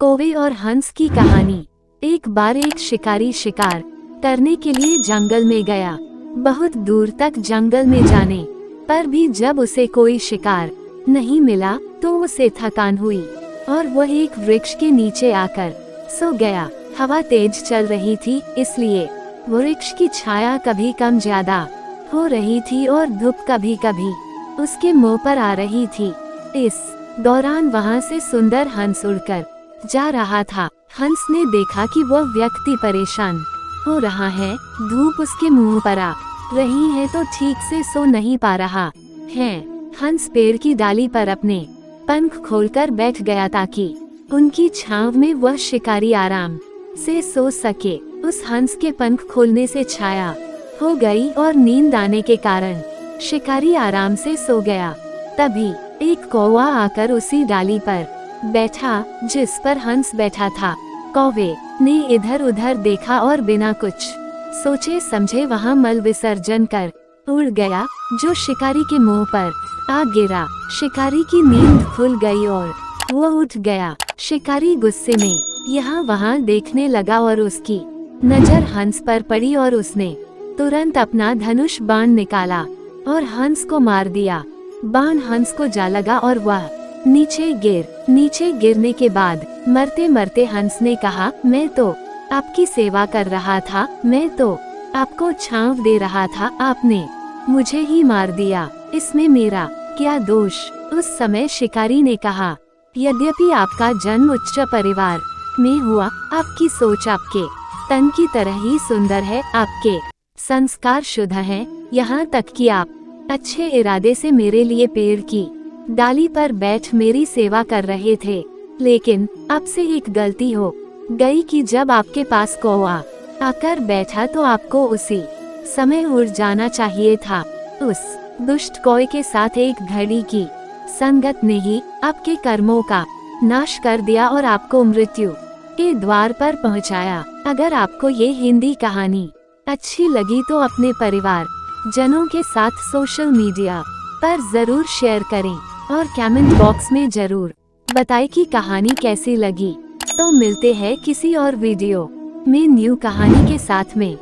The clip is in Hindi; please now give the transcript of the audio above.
कौवे और हंस की कहानी। एक बार एक शिकारी शिकार करने के लिए जंगल में गया। बहुत दूर तक जंगल में जाने पर भी जब उसे कोई शिकार नहीं मिला तो उसे थकान हुई और वह एक वृक्ष के नीचे आकर सो गया। हवा तेज चल रही थी, इसलिए वृक्ष की छाया कभी कम ज्यादा हो रही थी और धूप कभी कभी उसके मुंह पर आ रही थी। इस दौरान वहां से सुंदर हंस उड़कर जा रहा था। हंस ने देखा कि वह व्यक्ति परेशान हो रहा है, धूप उसके मुंह पर आ रही है तो ठीक से सो नहीं पा रहा है। हंस पेड़ की डाली पर अपने पंख खोलकर बैठ गया ताकि उनकी छांव में वह शिकारी आराम से सो सके। उस हंस के पंख खोलने से छाया हो गई और नींद आने के कारण शिकारी आराम से सो गया। तभी एक कौवा आकर उसी डाली पर बैठा जिस पर हंस बैठा था। कौवे ने इधर उधर देखा और बिना कुछ सोचे समझे वहां मल विसर्जन कर उड़ गया, जो शिकारी के मुंह पर आ गिरा। शिकारी की नींद खुल गई और वह उठ गया। शिकारी गुस्से में यहाँ वहाँ देखने लगा और उसकी नजर हंस पर पड़ी और उसने तुरंत अपना धनुष बाण निकाला और हंस को मार दिया। बाण हंस को जा लगा और वह नीचे गिरने के बाद मरते मरते हंस ने कहा, मैं तो आपकी सेवा कर रहा था, मैं तो आपको छांव दे रहा था, आपने मुझे ही मार दिया, इसमें मेरा क्या दोष। उस समय शिकारी ने कहा, यद्यपि आपका जन्म उच्च परिवार में हुआ, आपकी सोच आपके तन की तरह ही सुंदर है, आपके संस्कार शुद्ध हैं, यहाँ तक कि आप अच्छे इरादे से मेरे लिए पेड़ की डाली पर बैठ मेरी सेवा कर रहे थे, लेकिन आपसे एक गलती हो गई कि जब आपके पास कौवा आकर बैठा तो आपको उसी समय उड़ जाना चाहिए था। उस दुष्ट कौवे के साथ एक घड़ी की संगत ने ही आपके कर्मों का नाश कर दिया और आपको मृत्यु के द्वार पर पहुंचाया। अगर आपको ये हिंदी कहानी अच्छी लगी तो अपने परिवार जनों के साथ सोशल मीडिया पर जरूर शेयर करें और कमेंट बॉक्स में जरूर बताएं कि कहानी कैसी लगी। तो मिलते हैं किसी और वीडियो में न्यू कहानी के साथ में।